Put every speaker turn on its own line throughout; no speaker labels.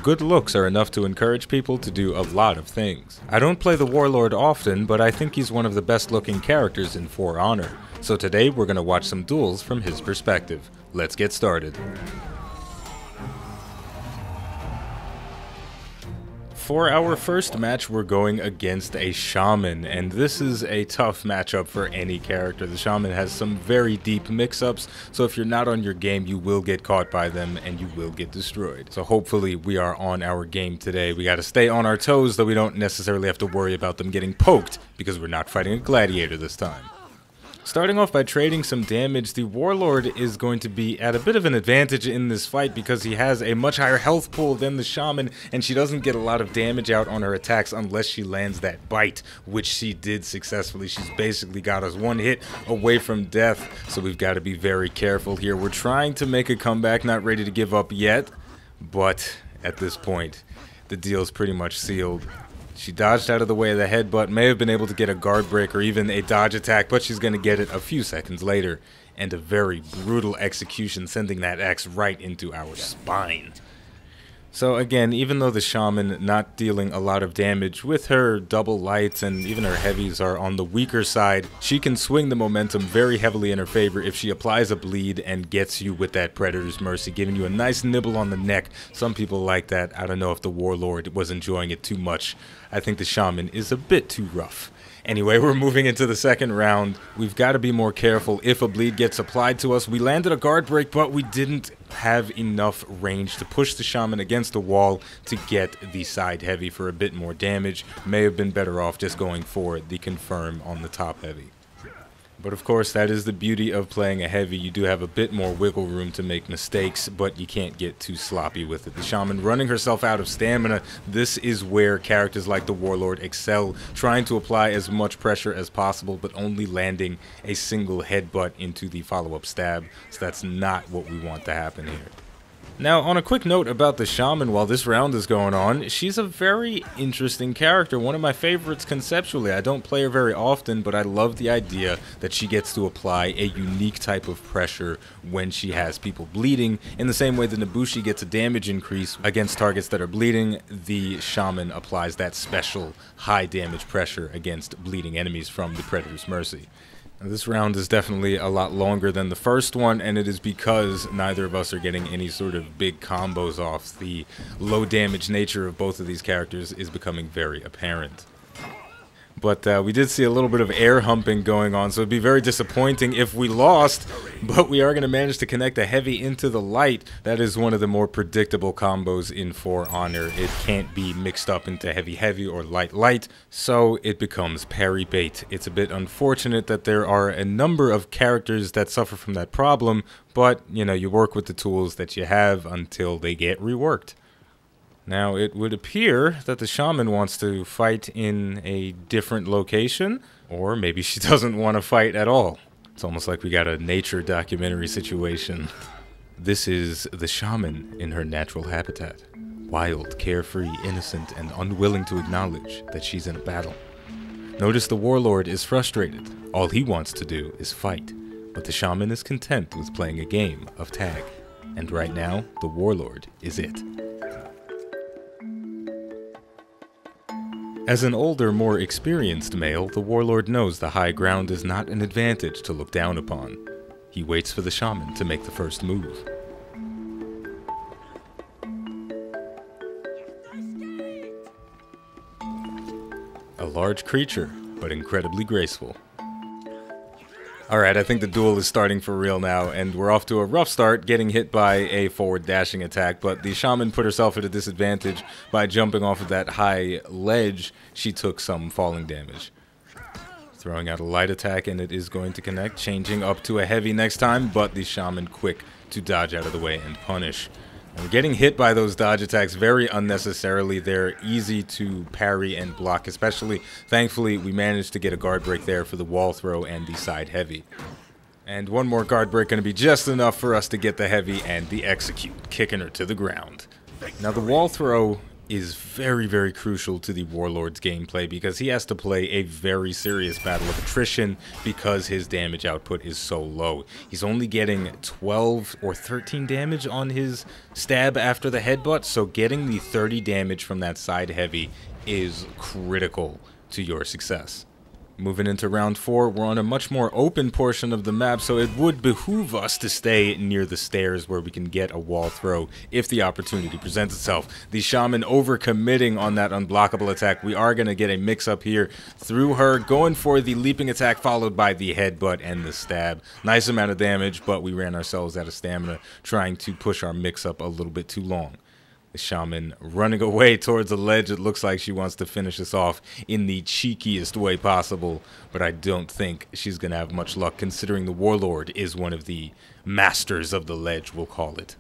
good looks are enough to encourage people to do a lot of things. I don't play the Warlord often, but I think he's one of the best looking characters in For Honor. So today we're going to watch some duels from his perspective. Let's get started. For our first match, we're going against a Shaman, and this is a tough matchup for any character. The Shaman has some very deep mix-ups, so if you're not on your game, you will get caught by them and you will get destroyed. So hopefully we are on our game today. We got to stay on our toes, though we don't necessarily have to worry about them getting poked, because we're not fighting a gladiator this time. Starting off by trading some damage, the Warlord is going to be at a bit of an advantage in this fight because he has a much higher health pool than the Shaman, and she doesn't get a lot of damage out on her attacks unless she lands that bite, which she did successfully. She's basically got us one hit away from death, so we've got to be very careful here. We're trying to make a comeback, not ready to give up yet, but at this point, the deal's pretty much sealed. She dodged out of the way of the headbutt, may have been able to get a guard break or even a dodge attack, but she's going to get it a few seconds later. And a very brutal execution, sending that axe right into our spine. So again, even though the Shaman not dealing a lot of damage with her double lights and even her heavies are on the weaker side, she can swing the momentum very heavily in her favor if she applies a bleed and gets you with that Predator's Mercy, giving you a nice nibble on the neck. Some people like that. I don't know if the Warlord was enjoying it too much. I think the Shaman is a bit too rough. Anyway, we're moving into the second round. We've got to be more careful if a bleed gets applied to us. We landed a guard break, but we didn't have enough range to push the Shaman against the wall to get the side heavy for a bit more damage. May have been better off just going for the confirm on the top heavy. But of course, that is the beauty of playing a heavy. You do have a bit more wiggle room to make mistakes, but you can't get too sloppy with it. The Shaman running herself out of stamina. This is where characters like the Warlord excel, trying to apply as much pressure as possible, but only landing a single headbutt into the follow-up stab. So that's not what we want to happen here. Now, on a quick note about the Shaman while this round is going on, she's a very interesting character, one of my favorites conceptually. I don't play her very often, but I love the idea that she gets to apply a unique type of pressure when she has people bleeding. In the same way that Nobushi gets a damage increase against targets that are bleeding, the Shaman applies that special high damage pressure against bleeding enemies from the Predator's Mercy. This round is definitely a lot longer than the first one, and it is because neither of us are getting any sort of big combos off. The low damage nature of both of these characters is becoming very apparent. But we did see a little bit of air humping going on, so it'd be very disappointing if we lost, but we are going to manage to connect a heavy into the light. That is one of the more predictable combos in For Honor. It can't be mixed up into heavy or light, so it becomes parry bait. It's a bit unfortunate that there are a number of characters that suffer from that problem, but you know, you work with the tools that you have until they get reworked. Now, it would appear that the Shaman wants to fight in a different location, or maybe she doesn't want to fight at all. It's almost like we got a nature documentary situation. This is the Shaman in her natural habitat. Wild, carefree, innocent, and unwilling to acknowledge that she's in a battle. Notice the Warlord is frustrated. All he wants to do is fight, but the Shaman is content with playing a game of tag. And right now, the Warlord is it. As an older, more experienced male, the Warlord knows the high ground is not an advantage to look down upon. He waits for the Shaman to make the first move. A large creature, but incredibly graceful. Alright, I think the duel is starting for real now, and we're off to a rough start, getting hit by a forward dashing attack, but the Shaman put herself at a disadvantage by jumping off of that high ledge. She took some falling damage. Throwing out a light attack, and it is going to connect, changing up to a heavy next time, but the Shaman quick to dodge out of the way and punish. And getting hit by those dodge attacks very unnecessarily. They're easy to parry and block, especially, thankfully, we managed to get a guard break there for the wall throw and the side heavy. And one more guard break going to be just enough for us to get the heavy and the execute, kicking her to the ground. Now the wall throw is very, very crucial to the Warlord's gameplay because he has to play a very serious battle of attrition because his damage output is so low. He's only getting 12 or 13 damage on his stab after the headbutt, so getting the 30 damage from that side heavy is critical to your success. Moving into round 4, we're on a much more open portion of the map, so it would behoove us to stay near the stairs where we can get a wall throw if the opportunity presents itself. The Shaman overcommitting on that unblockable attack. We are going to get a mix-up here through her, going for the leaping attack followed by the headbutt and the stab. Nice amount of damage, but we ran ourselves out of stamina trying to push our mix-up a little bit too long. The Shaman running away towards a ledge. It looks like she wants to finish us off in the cheekiest way possible, but I don't think she's going to have much luck considering the Warlord is one of the masters of the ledge, we'll call it.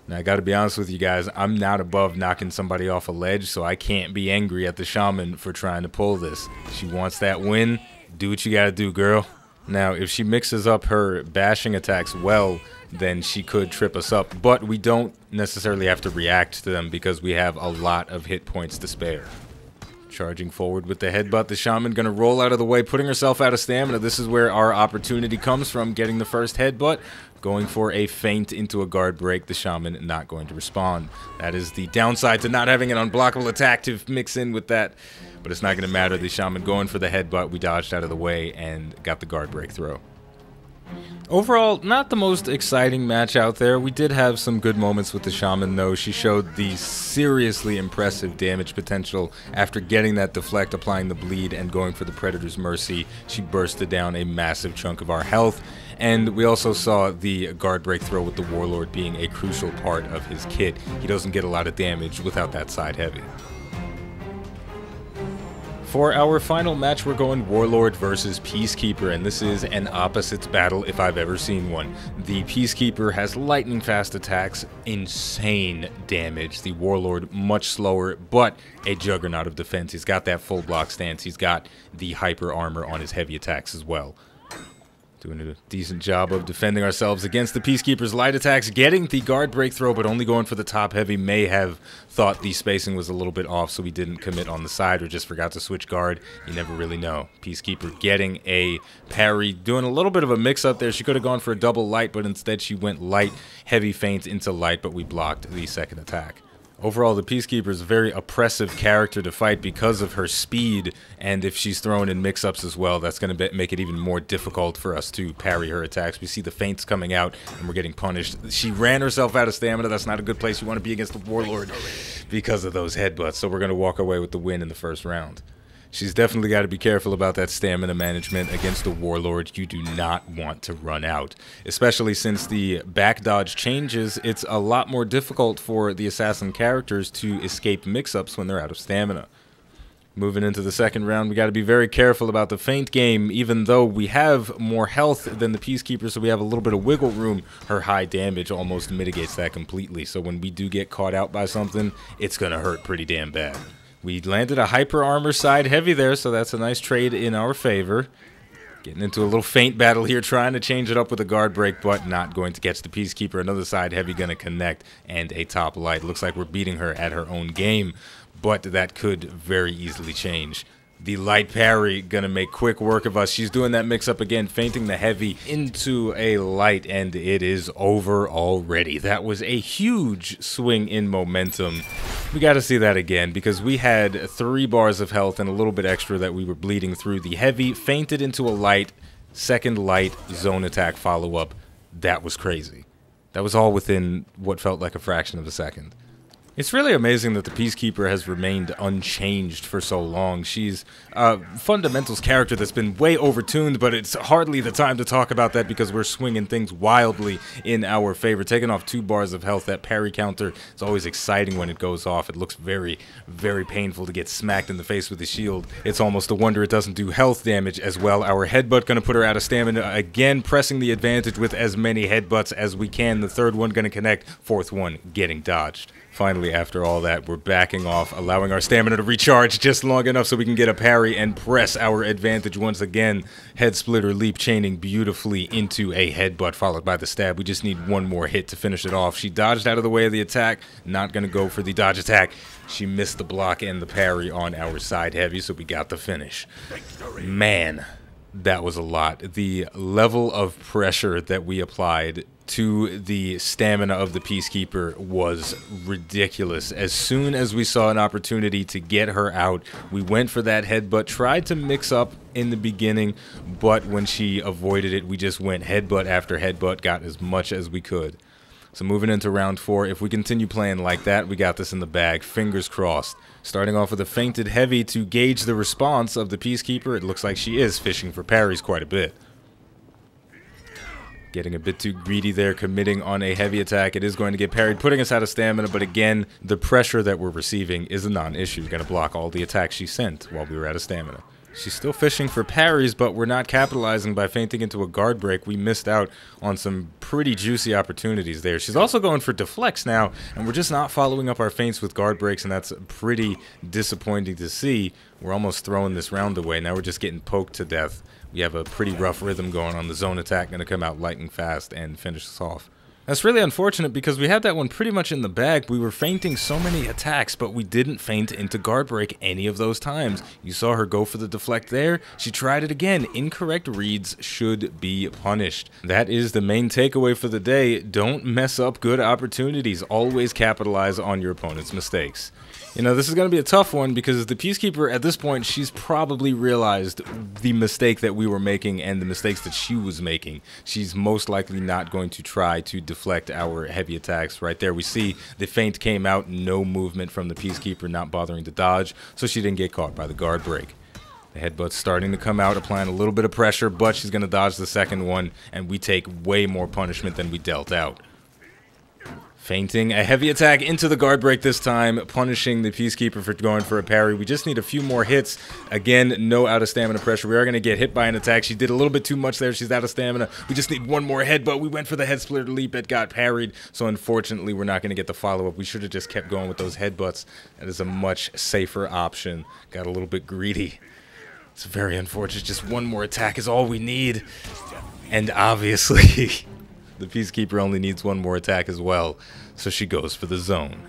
Now, I got to be honest with you guys, I'm not above knocking somebody off a ledge, so I can't be angry at the Shaman for trying to pull this. She wants that win. Do what you got to do, girl. Now, if she mixes up her bashing attacks well, then she could trip us up, but we don't necessarily have to react to them because we have a lot of hit points to spare. Charging forward with the headbutt, the Shaman gonna roll out of the way, putting herself out of stamina. This is where our opportunity comes from, getting the first headbutt, going for a feint into a guard break. The Shaman not going to respond. That is the downside to not having an unblockable attack to mix in with that, but it's not gonna matter. The Shaman going for the headbutt, we dodged out of the way and got the guard break throw. Overall, not the most exciting match out there. We did have some good moments with the Shaman, though. She showed the seriously impressive damage potential after getting that deflect, applying the bleed, and going for the Predator's Mercy. She bursted down a massive chunk of our health, and we also saw the guard break throw with the Warlord being a crucial part of his kit. He doesn't get a lot of damage without that side heavy. For our final match, we're going Warlord versus Peacekeeper, and this is an opposites battle if I've ever seen one. The Peacekeeper has lightning fast attacks, insane damage. The Warlord much slower, but a juggernaut of defense. He's got that full block stance. He's got the hyper armor on his heavy attacks as well. Doing a decent job of defending ourselves against the Peacekeeper's light attacks, getting the guard break throw, but only going for the top heavy. May have thought the spacing was a little bit off, so we didn't commit on the side or just forgot to switch guard. You never really know. Peacekeeper getting a parry, doing a little bit of a mix-up there. She could have gone for a double light, but instead she went light, heavy feint into light, but we blocked the second attack. Overall, the Peacekeeper is a very oppressive character to fight because of her speed, and if she's thrown in mix-ups as well, that's going to make it even more difficult for us to parry her attacks. We see the feints coming out, and we're getting punished. She ran herself out of stamina. That's not a good place you want to be against the Warlord because of those headbutts, so we're going to walk away with the win in the first round. She's definitely got to be careful about that stamina management against the Warlord. You do not want to run out. Especially since the back dodge changes, it's a lot more difficult for the assassin characters to escape mix-ups when they're out of stamina. Moving into the second round, we got to be very careful about the feint game. Even though we have more health than the Peacekeeper, so we have a little bit of wiggle room, her high damage almost mitigates that completely. So when we do get caught out by something, it's going to hurt pretty damn bad. We landed a hyper armor side heavy there, so that's a nice trade in our favor. Getting into a little feint battle here, trying to change it up with a guard break, but not going to catch the Peacekeeper. Another side heavy going to connect, and a top light. Looks like we're beating her at her own game, but that could very easily change. The light parry going to make quick work of us. She's doing that mix-up again, feinting the heavy into a light, and it is over already. That was a huge swing in momentum. We got to see that again because we had 3 bars of health and a little bit extra that we were bleeding through. The heavy feinted into a light, second light, zone attack follow-up. That was crazy. That was all within what felt like a fraction of a second. It's really amazing that the Peacekeeper has remained unchanged for so long. She's a fundamentals character that's been way overtuned, but it's hardly the time to talk about that because we're swinging things wildly in our favor. Taking off 2 bars of health, that parry counter is always exciting when it goes off. It looks very, very painful to get smacked in the face with the shield. It's almost a wonder it doesn't do health damage as well. Our headbutt going to put her out of stamina again, pressing the advantage with as many headbutts as we can. The third one going to connect, fourth one getting dodged. Finally, finally, after all that, we're backing off, allowing our stamina to recharge just long enough so we can get a parry and press our advantage once again. Head splitter leap chaining beautifully into a headbutt followed by the stab. We just need one more hit to finish it off. She dodged out of the way of the attack, not going to go for the dodge attack. She missed the block and the parry on our side heavy, so we got the finish. Man, that was a lot. The level of pressure that we applied to the stamina of the Peacekeeper was ridiculous. As soon as we saw an opportunity to get her out, we went for that headbutt, tried to mix up in the beginning, but when she avoided it, we just went headbutt after headbutt, got as much as we could. So moving into round 4, if we continue playing like that, we got this in the bag, fingers crossed. Starting off with a feinted heavy to gauge the response of the Peacekeeper. It looks like she is fishing for parries quite a bit. Getting a bit too greedy there, committing on a heavy attack. It is going to get parried, putting us out of stamina, but again, the pressure that we're receiving is a non-issue. We're going to block all the attacks she sent while we were out of stamina. She's still fishing for parries, but we're not capitalizing by feinting into a guard break. We missed out on some pretty juicy opportunities there. She's also going for deflects now, and we're just not following up our feints with guard breaks, and that's pretty disappointing to see. We're almost throwing this round away. Now we're just getting poked to death. We have a pretty rough rhythm going on. The zone attack going to come out lightning fast and finish us off. That's really unfortunate because we had that one pretty much in the bag. We were feinting so many attacks, but we didn't feint into guard break any of those times. You saw her go for the deflect there. She tried it again. Incorrect reads should be punished. That is the main takeaway for the day. Don't mess up good opportunities. Always capitalize on your opponent's mistakes. You know, this is going to be a tough one because the Peacekeeper, at this point, she's probably realized the mistake that we were making and the mistakes that she was making. She's most likely not going to try to deflect our heavy attacks. Right there, we see the feint came out, no movement from the Peacekeeper, not bothering to dodge, so she didn't get caught by the guard break. The headbutt's starting to come out, applying a little bit of pressure, but she's going to dodge the second one, and we take way more punishment than we dealt out. Feinting a heavy attack into the guard break this time, punishing the Peacekeeper for going for a parry. We just need a few more hits. Again, no out of stamina pressure. We are going to get hit by an attack. She did a little bit too much there. She's out of stamina. We just need one more headbutt. We went for the head splitter leap. It got parried. So unfortunately, we're not going to get the follow-up. We should have just kept going with those headbutts. That is a much safer option. Got a little bit greedy. It's very unfortunate. Just one more attack is all we need. And obviously, the Peacekeeper only needs one more attack as well, so she goes for the zone.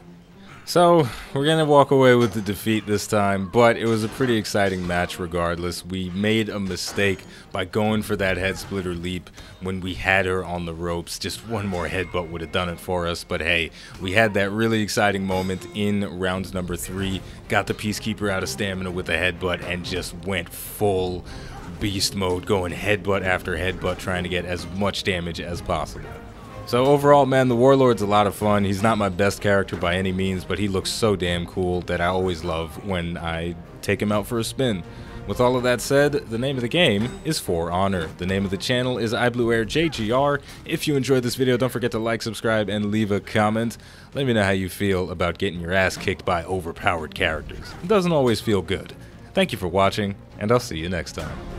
So, we're going to walk away with the defeat this time, but it was a pretty exciting match regardless. We made a mistake by going for that head splitter leap when we had her on the ropes. Just one more headbutt would have done it for us, but hey, we had that really exciting moment in round number 3, got the Peacekeeper out of stamina with a headbutt, and just went full beast mode, going headbutt after headbutt, trying to get as much damage as possible. So overall, man, the Warlord's a lot of fun. He's not my best character by any means, but he looks so damn cool that I always love when I take him out for a spin. With all of that said, the name of the game is For Honor. The name of the channel is iBlueAirJGR. If you enjoyed this video, don't forget to like, subscribe, and leave a comment. Let me know how you feel about getting your ass kicked by overpowered characters. It doesn't always feel good. Thank you for watching, and I'll see you next time.